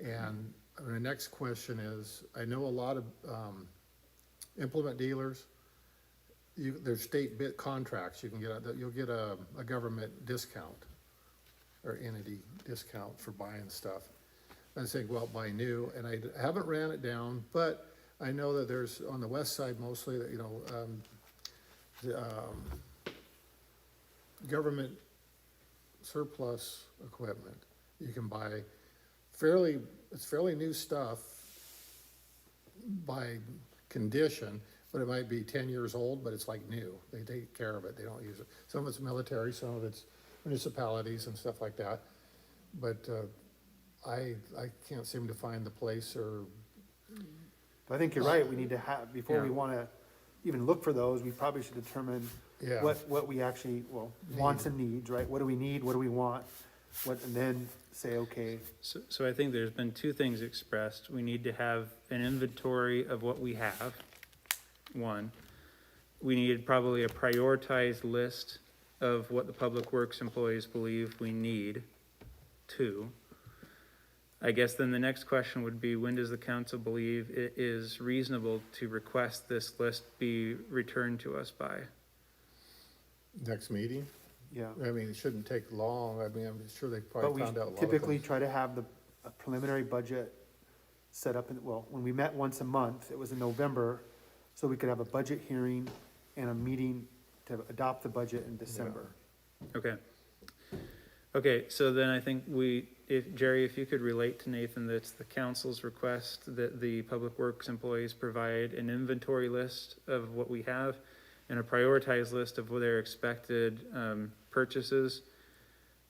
And the next question is, I know a lot of implement dealers, there's state bid contracts, you'll get a government discount or entity discount for buying stuff. I think, well, buy new, and I haven't ran it down, but I know that there's, on the west side mostly, government surplus equipment. You can buy it's fairly new stuff by condition, but it might be 10 years old, but it's like new. They take care of it, they don't use it. Some of it's military, some of it's municipalities and stuff like that. But I can't seem to find the place or. But I think you're right, we need to have, before we Yeah. wanna even look for those, we probably should determine Yeah. what we actually, wants and needs, right? What do we need, what do we want? And then say, okay, So I think there's been two things expressed. We need to have an inventory of what we have, one. We need probably a prioritized list of what the public works employees believe we need, two. I guess then the next question would be, when does the council believe it is reasonable to request this list be returned to us by? Next meeting? yeah. I mean, it shouldn't take long. I mean, I'm sure they But probably we found out a lot of typically things. try to have a preliminary budget set up, when we met once a month, it was in November, so we could have a budget hearing and a meeting to adopt the budget in December. Okay. Okay, so then I think Jerry, if you could relate to Nathan, that's the council's request that the public works employees provide an inventory list of what we have and a prioritized list of their expected purchases.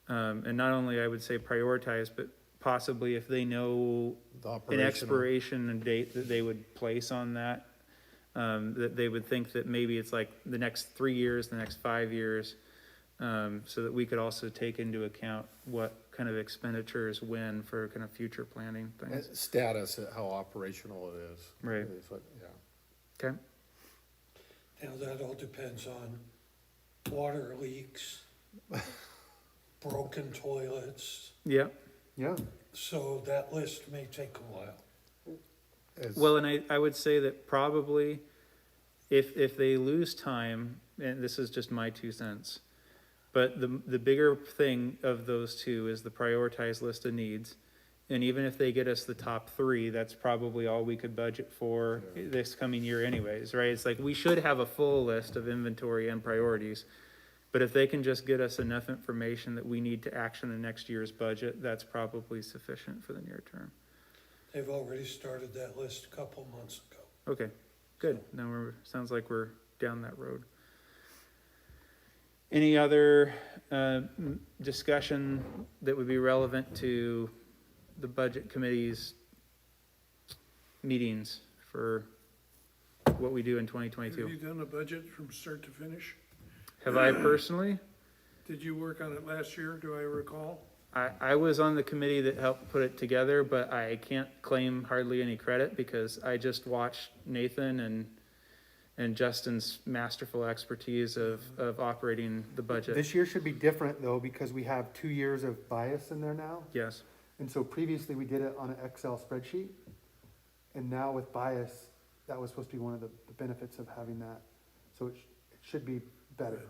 And not only, I would say prioritize, but possibly if they know The an operational- expiration and date that they would place on that, that they would think that maybe it's like the next 3 years, the next 5 years, so that we could also take into account what kind of expenditures when for kind of future planning things. Status, how operational it is. Right. Is what- yeah. Okay, Now, that all depends on water leaks, broken toilets, yeah. Yeah, so that list may take a while. It's- Well, and I would say that probably if they lose time, and this is just my 2 cents, but the bigger thing of those two is the prioritized list of needs. And even if they get us the top 3, that's probably all we could budget for this coming year anyways, right? It's like, we should have a full list of inventory and priorities. But if they can just get us enough information that we need to action in next year's budget, that's probably sufficient for the near term. They've already started that list a couple months ago. Okay, good. Now sounds like we're down that road. Any other discussion that would be relevant to the budget committee's meetings for what we do in Have you 2022? done a budget from start to finish? Have I personally? Did you work on it last year, do I recall? I was on the committee that helped put it together, but I can't claim hardly any credit because I just watched Nathan and Justin's masterful expertise of operating the budget. This year should be different though, because we have 2 years of bias in there now. Yes, And so previously we did it on an Excel spreadsheet. And now with bias, that was supposed to be one of the benefits of having that. So it should be better.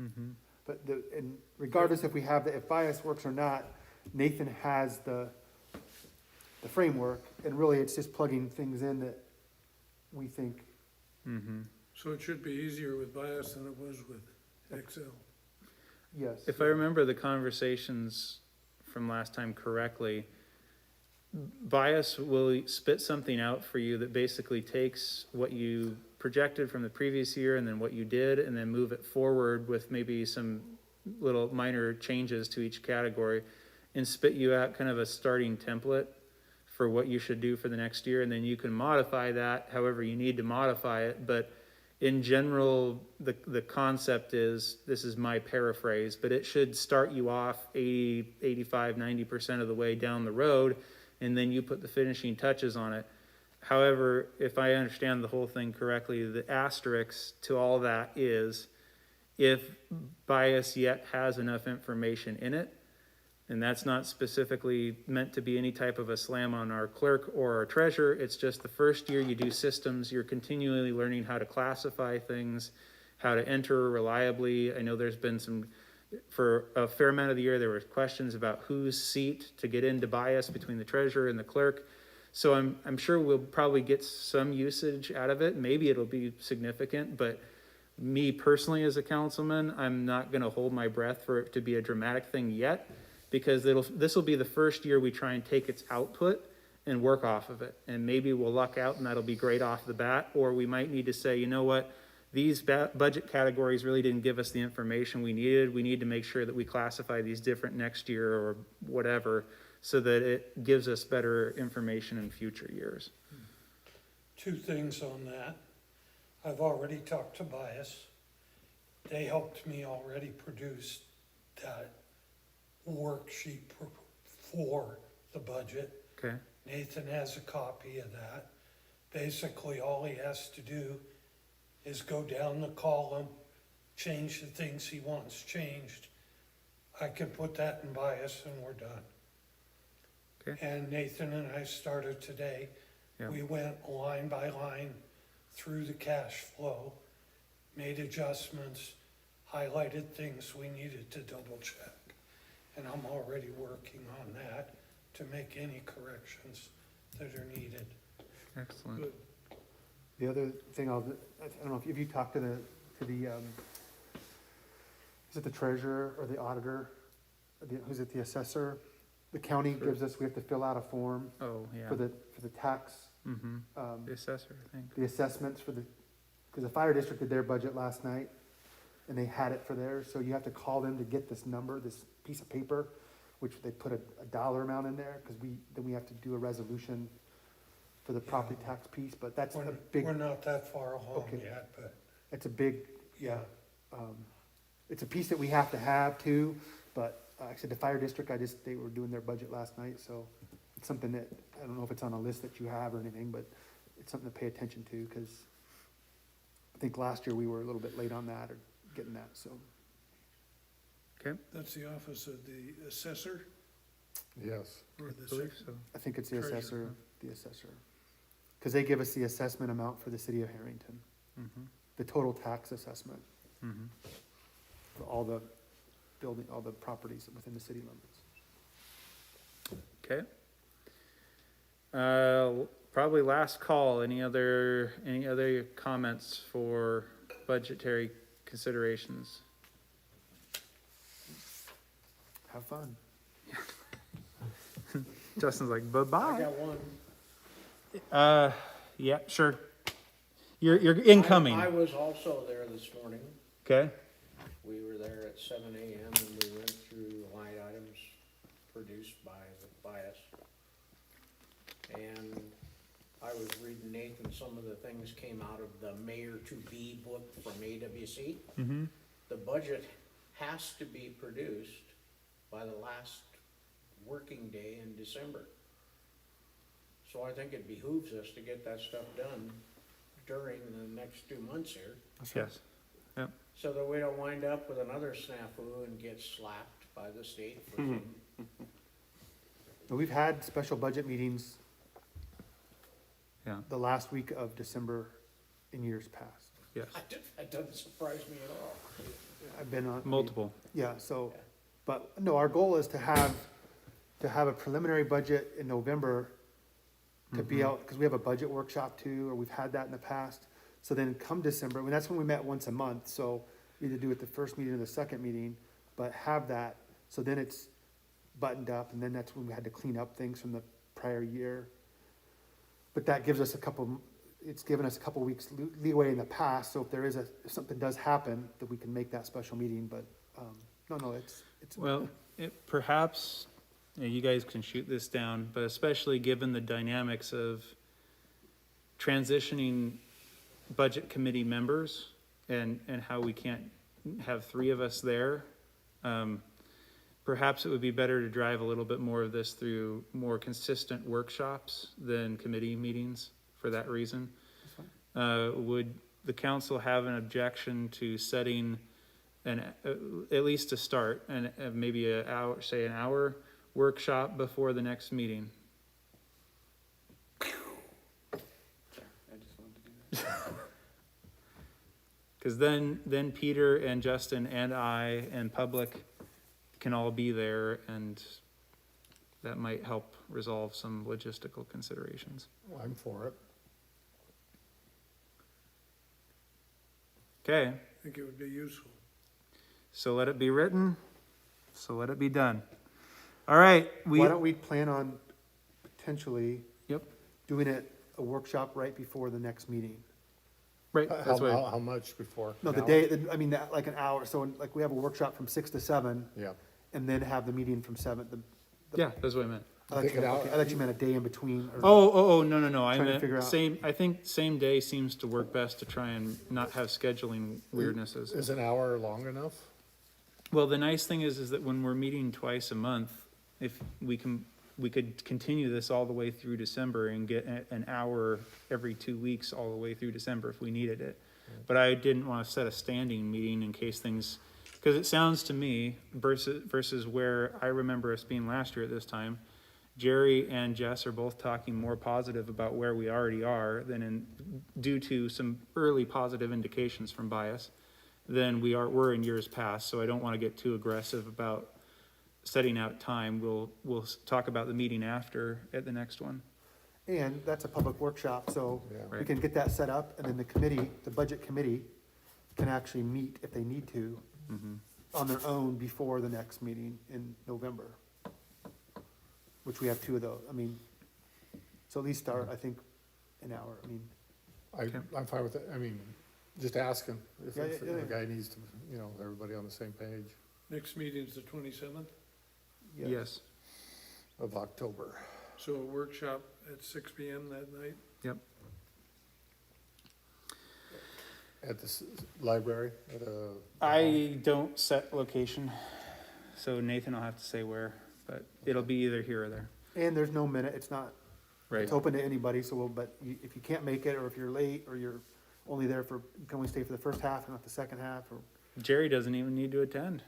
mm-hmm, But and regardless if we have if bias works or not, Nathan has the framework, and really it's just plugging things in that we think. mm-hmm. So it should be easier with bias than it was with Excel. Yes. If I remember the conversations from last time correctly, bias will spit something out for you that basically takes what you projected from the previous year and then what you did, and then move it forward with maybe some little minor changes to each category, and spit you out kind of a starting template for what you should do for the next year. And then you can modify that however you need to modify it. But in general, the concept is, this is my paraphrase, but it should start you off 80, 85, 90% of the way down the road, and then you put the finishing touches on it. However, if I understand the whole thing correctly, the asterisk to all that is, if bias yet has enough information in it, and that's not specifically meant to be any type of a slam on our clerk or our treasurer, it's just the first year you do systems, you're continually learning how to classify things, how to enter reliably. I know there's been for a fair amount of the year, there were questions about whose seat to get into bias between the treasurer and the clerk. So I'm sure we'll probably get some usage out of it. Maybe it'll be significant, but me personally as a councilman, I'm not gonna hold my breath for it to be a dramatic thing yet, because this will be the first year we try and take its output and work off of it. And maybe we'll luck out and that'll be great off the bat, or we might need to say, you know what, these budget categories really didn't give us the information we needed. We need to make sure that we classify these different next year or whatever, so that it gives us better information in future years. 2 things on that. I've already talked to Bias. They helped me already produce that worksheet for the budget. Okay, Nathan has a copy of that. Basically, all he has to do is go down the column, change the things he wants changed. I can put that in Bias and we're done. Okay. And Nathan and I started today. Yeah. We went line by line through the cash flow, made adjustments, highlighted things we needed to double check. And I'm already working on that to make any corrections that are needed. excellent. Good. The other thing I don't know if you talked to the is it the treasurer or the auditor? Who's it, the assessor? The county gives us, we have to fill out a form Oh, yeah. for the tax, Mm-hmm. The assessor, I think. the assessments because the fire district did their budget last night, and they had it for theirs, so you have to call them to get this number, this piece of paper, which they put a dollar amount in there, because then we have to do a resolution for the property tax piece, but that's a big, We're not that far along Okay. yet, but it's a big, yeah. It's a piece that we have to have too, but like I said, the fire district, they were doing their budget last night, so it's something that, I don't know if it's on a list that you have or anything, but it's something to pay attention to, because I think last year we were a little bit late on that, or getting that, so. Okay, That's the office of the assessor Yes. or I the believe so. I think it's the Treasurer, assessor, huh? the assessor. Because they give us the assessment amount for the city of Harrington, Mm-hmm. the total tax assessment Mm-hmm. for all the all the properties within the city limits. Okay. Probably last call. Any other comments for budgetary considerations? Have fun. Justin's like, I bye-bye. got one. Yeah, sure. You're incoming. I was also there this morning. Okay, We were there at 7 AM and we went through line items produced by us. And I was reading Nathan, some of the things came out of the Mayor to Be book from AWC. mm-hmm. The budget has to be produced by the last working day in December. So I think it behooves us to get that stuff done during the next 2 months here, Yes. Yep. so that we don't wind up with another snafu and get slapped by the state for some. And we've had special budget meetings Yeah. the last week of December in years past. Yes. That doesn't surprise me at all. I've been on. Multiple. Yeah, so, but no, our goal is to have a preliminary budget in November to be out, because we have a budget workshop too, or we've had that in the past. So then come December, I mean, that's when we met once a month, so either do it the first meeting or the second meeting, but have that, so then it's buttoned up, and then that's when we had to clean up things from the prior year. But that gives us it's given us a couple weeks leeway in the past, so if there is if something does happen, that we can make that special meeting, but, no, it's. Well, perhaps, you guys can shoot this down, but especially given the dynamics of transitioning budget committee members and how we can't have 3 of us there, perhaps it would be better to drive a little bit more of this through more consistent workshops than committee meetings for that reason. Would the council have an objection to setting at least to start, and maybe an hour workshop before the next meeting? I just wanted to do that. Because then Peter and Justin and I and public can all be there, and that might help resolve some logistical considerations. Well, I'm for it. Okay, I think it would be useful. so let it be written, so let it be done. All right, Why don't we plan on potentially Yep. doing a workshop right before the next meeting? right, that's what, How much before? No, An the hour? day, I mean, like an hour, so like we have a workshop from 6 to 7, Yeah. and then have the meeting from 7. yeah, that's what I meant. I thought Take you it meant- out. okay, I thought you meant a day in between. or- Oh, no, I Trying to figure meant out- I think same day seems to work best to try and not have scheduling weirdnesses. Is an hour long enough? Well, the nice thing is that when we're meeting twice a month, if we could continue this all the way through December and get an hour every 2 weeks all the way through December if we needed it. But I didn't want to set a standing meeting in case things, because it sounds to me versus where I remember us being last year at this time, Jerry and Jess are both talking more positive about where we already are due to some early positive indications from bias than we're in years past. So I don't want to get too aggressive about setting out time. We'll talk about the meeting after at the next one. And that's a public workshop, so Yeah. we Right. can get that set up, and then the budget committee can actually meet if they need to on their own before the next meeting in November. Which we have 2 of those, I mean, so at least start, I think, an hour, I mean, I'm fine with it. I mean, just asking if Yeah, if yeah, the yeah. guy needs to, everybody on the same page Next meeting's the 27th, Yes. of October. so a workshop at 6 PM that night. Yep. At the library, I don't set location, so Nathan will have to say where, but it'll be either here or there. and there's no minute, it's not, Right. it's open to anybody, so if you can't make it, or if you're late, or you're only there you can only stay for the first half and not the second half, or. Jerry doesn't even need to attend.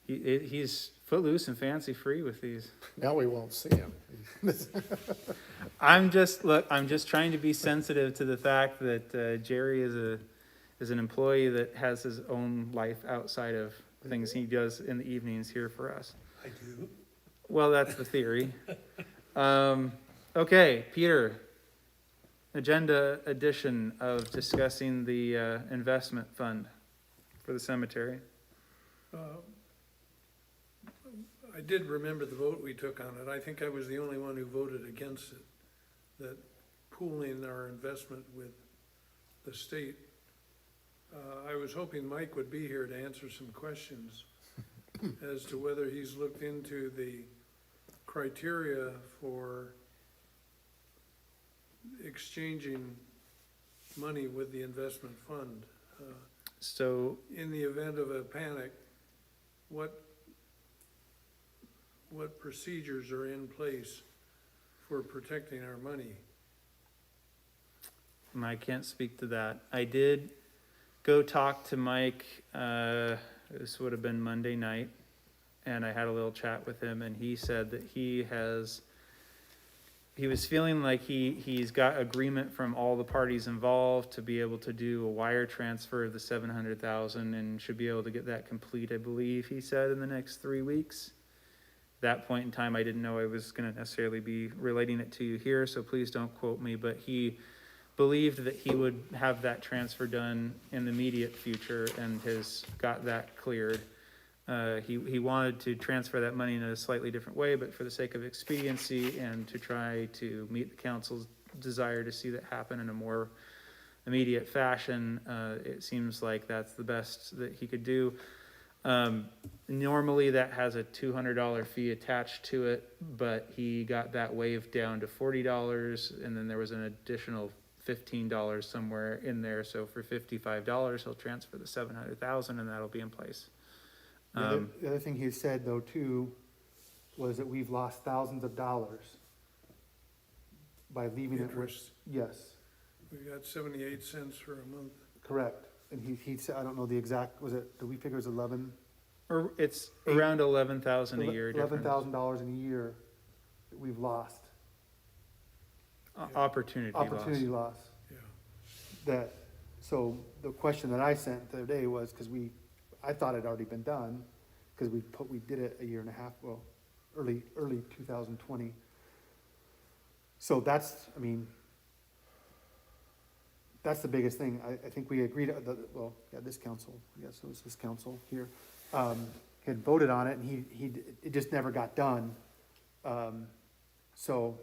He's footloose and fancy free with these. now we won't see him. I'm just trying to be sensitive to the fact that Jerry is an employee that has his own life outside of things he does in the evenings here for us. I do. Well, that's the theory. Okay, Peter. Agenda addition of discussing the investment fund for the cemetery. I did remember the vote we took on it. I think I was the only one who voted against it, that pooling our investment with the state. I was hoping Mike would be here to answer some questions as to whether he's looked into the criteria for exchanging money with the investment fund. So, In the event of a panic, what procedures are in place for protecting our money? I can't speak to that. I did go talk to Mike, this would have been Monday night, and I had a little chat with him, and he said that he was feeling like he's got agreement from all the parties involved to be able to do a wire transfer of the 700,000 and should be able to get that complete, I believe he said, in the next 3 weeks. That point in time, I didn't know I was going to necessarily be relating it to you here, so please don't quote me, but he believed that he would have that transfer done in the immediate future and has got that cleared. He wanted to transfer that money in a slightly different way, but for the sake of expediency and to try to meet the council's desire to see that happen in a more immediate fashion, it seems like that's the best that he could do. Normally that has a $200 fee attached to it, but he got that waived down to $40, and then there was an additional $15 somewhere in there, so for $55 he'll transfer the 700,000 and that'll be in place. The other thing he said though too, was that we've lost thousands of dollars by leaving it with, Interest. yes, We got 78 cents for a month. correct. And he said, I don't know the exact, was it, do we figure it was 11? Or it's around 11,000 a year difference. $11,000 in a year that we've lost, Opportunity opportunity loss. loss. Yeah. That, so the question that I sent the other day was, cause I thought it had already been done, cause we did it a year and a half, well, early 2020. So that's, I mean, that's the biggest thing. I think we agreed, this council, I guess it was this council here, had voted on it, and it just never got done. So,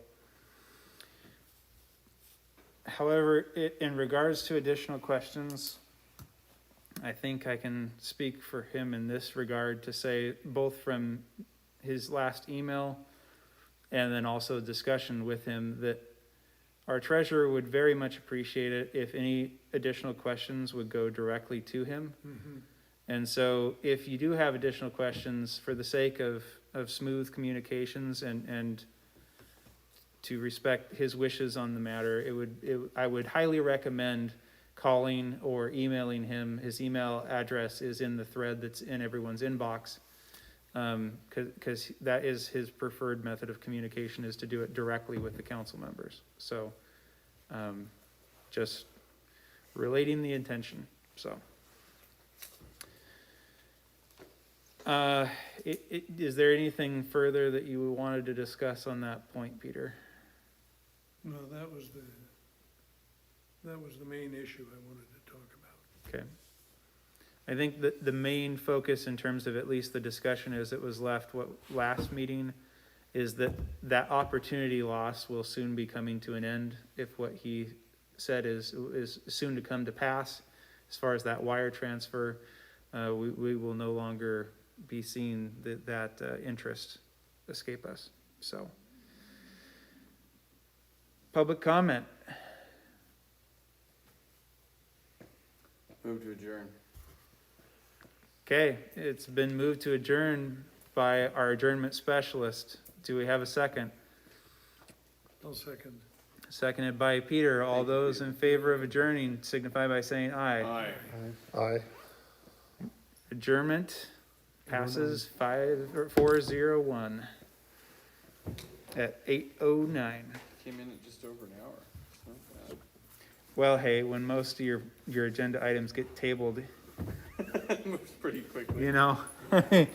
However, in regards to additional questions, I think I can speak for him in this regard to say, both from his last email and then also discussion with him, that our treasurer would very much appreciate it if any additional questions would go directly to him. Mm-hmm. And so if you do have additional questions, for the sake of smooth communications and to respect his wishes on the matter, I would highly recommend calling or emailing him. His email address is in the thread that's in everyone's inbox, because that is his preferred method of communication, is to do it directly with the council members. So just relating the intention, so. Is there anything further that you wanted to discuss on that point, Peter? No, that was the main issue I wanted to talk about. Okay. I think that the main focus in terms of at least the discussion as it was left last meeting is that opportunity loss will soon be coming to an end if what he said is soon to come to pass. As far as that wire transfer, we will no longer be seeing that interest escape us. So, public comment. Move to adjourn. Okay, it's been moved to adjourn by our adjournment specialist. Do we have a second? I'll second. Seconded by Peter. All those in favor of adjourning signify by saying aye. Aye. Aye. Adjournment passes 401 at 8:09. Came in at just over an hour. It's not bad. Well, hey, when most of your agenda items get tabled, Moves pretty quickly. you know, basically.